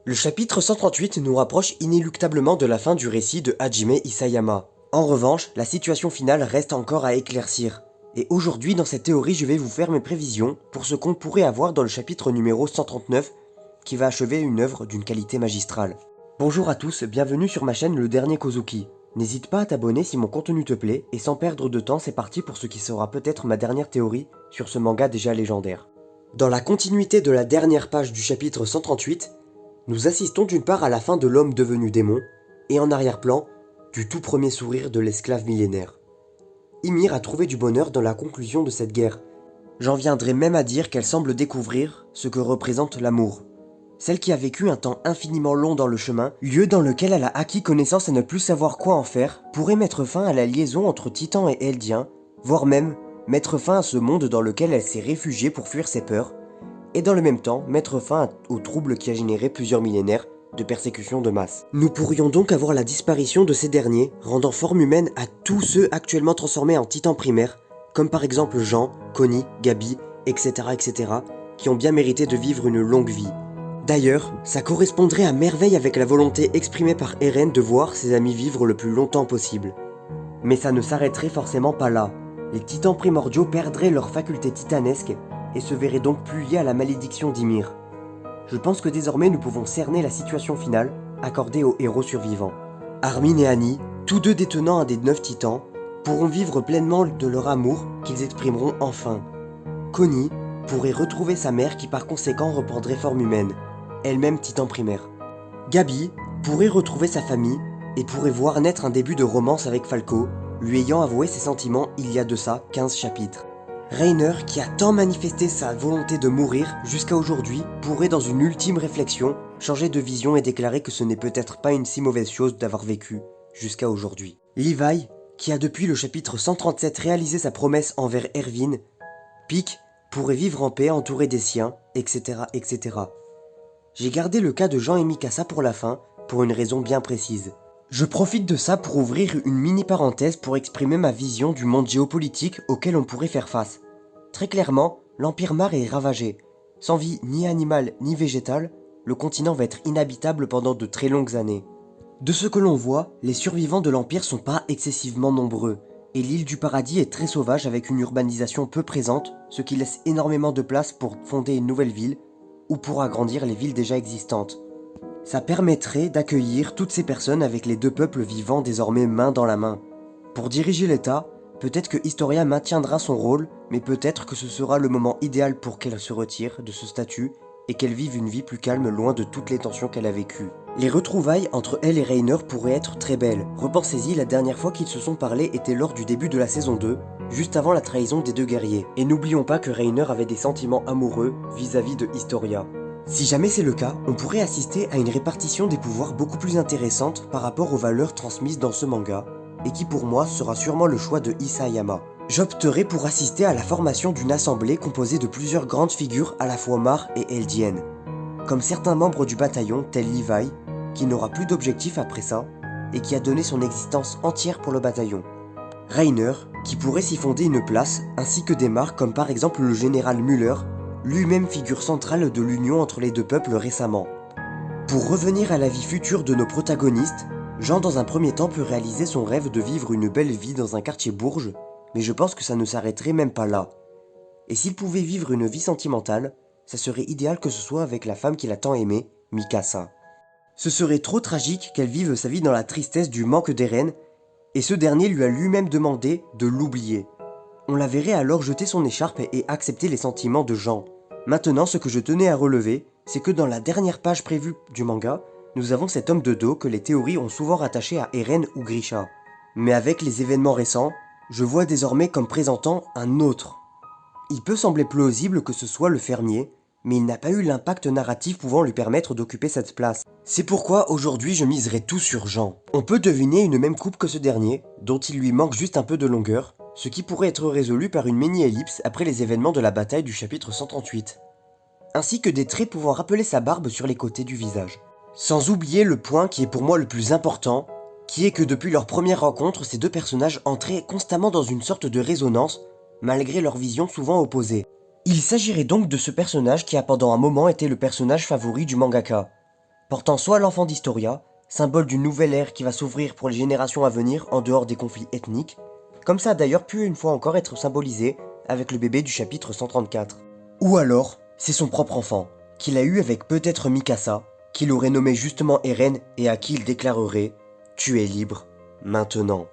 Le chapitre 138 nous rapproche inéluctablement de la fin du récit de Hajime Isayama. En revanche, la situation finale reste encore à éclaircir. Et aujourd'hui, dans cette théorie, je vais vous faire mes prévisions pour ce qu'on pourrait avoir dans le chapitre numéro 139, qui va achever une œuvre d'une qualité magistrale. Bonjour à tous, bienvenue sur ma chaîne Le Dernier Kozuki. N'hésite pas à t'abonner si mon contenu te plaît, et sans perdre de temps, c'est parti pour ce qui sera peut-être ma dernière théorie sur ce manga déjà légendaire. Dans la continuité de la dernière page du chapitre 138, nous assistons d'une part à la fin de l'homme devenu démon, et en arrière-plan, du tout premier sourire de l'esclave millénaire. Ymir a trouvé du bonheur dans la conclusion de cette guerre. J'en viendrai même à dire qu'elle semble découvrir ce que représente l'amour. Celle qui a vécu un temps infiniment long dans le chemin, lieu dans lequel elle a acquis connaissance à ne plus savoir quoi en faire, pourrait mettre fin à la liaison entre Titan et Eldien, voire même mettre fin à ce monde dans lequel elle s'est réfugiée pour fuir ses peurs, et dans le même temps mettre fin au trouble qui a généré plusieurs millénaires de persécution de masse. Nous pourrions donc avoir la disparition de ces derniers, rendant forme humaine à tous ceux actuellement transformés en titans primaires, comme par exemple Jean, Connie, Gabi, etc., qui ont bien mérité de vivre une longue vie. D'ailleurs, ça correspondrait à merveille avec la volonté exprimée par Eren de voir ses amis vivre le plus longtemps possible. Mais ça ne s'arrêterait forcément pas là. Les titans primordiaux perdraient leurs facultés titanesques et se verraient donc plus liés à la malédiction d'Ymir. Je pense que désormais nous pouvons cerner la situation finale accordée aux héros survivants. Armin et Annie, tous deux détenant un des 9 titans, pourront vivre pleinement de leur amour qu'ils exprimeront enfin. Connie pourrait retrouver sa mère qui par conséquent reprendrait forme humaine, elle-même titan primaire. Gabi pourrait retrouver sa famille et pourrait voir naître un début de romance avec Falco, lui ayant avoué ses sentiments il y a de ça 15 chapitres. Reiner, qui a tant manifesté sa volonté de mourir jusqu'à aujourd'hui, pourrait dans une ultime réflexion changer de vision et déclarer que ce n'est peut-être pas une si mauvaise chose d'avoir vécu jusqu'à aujourd'hui. Levi, qui a depuis le chapitre 137 réalisé sa promesse envers Erwin, Pieck pourrait vivre en paix entouré des siens, etc. J'ai gardé le cas de Jean et Mikasa pour la fin, pour une raison bien précise. Je profite de ça pour ouvrir une mini parenthèse pour exprimer ma vision du monde géopolitique auquel on pourrait faire face. Très clairement, l'Empire Mar est ravagé. Sans vie ni animale ni végétale, le continent va être inhabitable pendant de très longues années. De ce que l'on voit, les survivants de l'Empire sont pas excessivement nombreux, et l'île du Paradis est très sauvage avec une urbanisation peu présente, ce qui laisse énormément de place pour fonder une nouvelle ville, ou pour agrandir les villes déjà existantes. Ça permettrait d'accueillir toutes ces personnes avec les deux peuples vivant désormais main dans la main. Pour diriger l'État, peut-être que Historia maintiendra son rôle, mais peut-être que ce sera le moment idéal pour qu'elle se retire de ce statut et qu'elle vive une vie plus calme loin de toutes les tensions qu'elle a vécues. Les retrouvailles entre elle et Reiner pourraient être très belles. Repensez-y, la dernière fois qu'ils se sont parlé était lors du début de la saison 2, juste avant la trahison des deux guerriers. Et n'oublions pas que Reiner avait des sentiments amoureux vis-à-vis de Historia. Si jamais c'est le cas, on pourrait assister à une répartition des pouvoirs beaucoup plus intéressante par rapport aux valeurs transmises dans ce manga, et qui pour moi sera sûrement le choix de Isayama. J'opterai pour assister à la formation d'une assemblée composée de plusieurs grandes figures à la fois Mar et Eldienne, comme certains membres du bataillon tel Levi, qui n'aura plus d'objectif après ça, et qui a donné son existence entière pour le bataillon. Reiner, qui pourrait s'y fonder une place, ainsi que des Mar comme par exemple le général Müller, lui-même figure centrale de l'union entre les deux peuples récemment. Pour revenir à la vie future de nos protagonistes, Jean dans un premier temps peut réaliser son rêve de vivre une belle vie dans un quartier bourge, mais je pense que ça ne s'arrêterait même pas là. Et s'il pouvait vivre une vie sentimentale, ça serait idéal que ce soit avec la femme qu'il a tant aimée, Mikasa. Ce serait trop tragique qu'elle vive sa vie dans la tristesse du manque d'Eren, et ce dernier lui a lui-même demandé de l'oublier. On la verrait alors jeter son écharpe et accepter les sentiments de Jean. Maintenant, ce que je tenais à relever, c'est que dans la dernière page prévue du manga, nous avons cet homme de dos que les théories ont souvent rattaché à Eren ou Grisha. Mais avec les événements récents, je vois désormais comme présentant un autre. Il peut sembler plausible que ce soit le fermier, mais il n'a pas eu l'impact narratif pouvant lui permettre d'occuper cette place. C'est pourquoi aujourd'hui je miserai tout sur Jean. On peut deviner une même coupe que ce dernier, dont il lui manque juste un peu de longueur, ce qui pourrait être résolu par une mini-ellipse après les événements de la bataille du chapitre 138, ainsi que des traits pouvant rappeler sa barbe sur les côtés du visage. Sans oublier le point qui est pour moi le plus important, qui est que depuis leur première rencontre, ces deux personnages entraient constamment dans une sorte de résonance, malgré leurs visions souvent opposées. Il s'agirait donc de ce personnage qui a pendant un moment été le personnage favori du mangaka. portant soit l'enfant d'Historia, symbole d'une nouvelle ère qui va s'ouvrir pour les générations à venir en dehors des conflits ethniques, comme ça a d'ailleurs pu une fois encore être symbolisé avec le bébé du chapitre 134. Ou alors, c'est son propre enfant, qu'il a eu avec peut-être Mikasa, qu'il aurait nommé justement Eren et à qui il déclarerait « Tu es libre, maintenant ».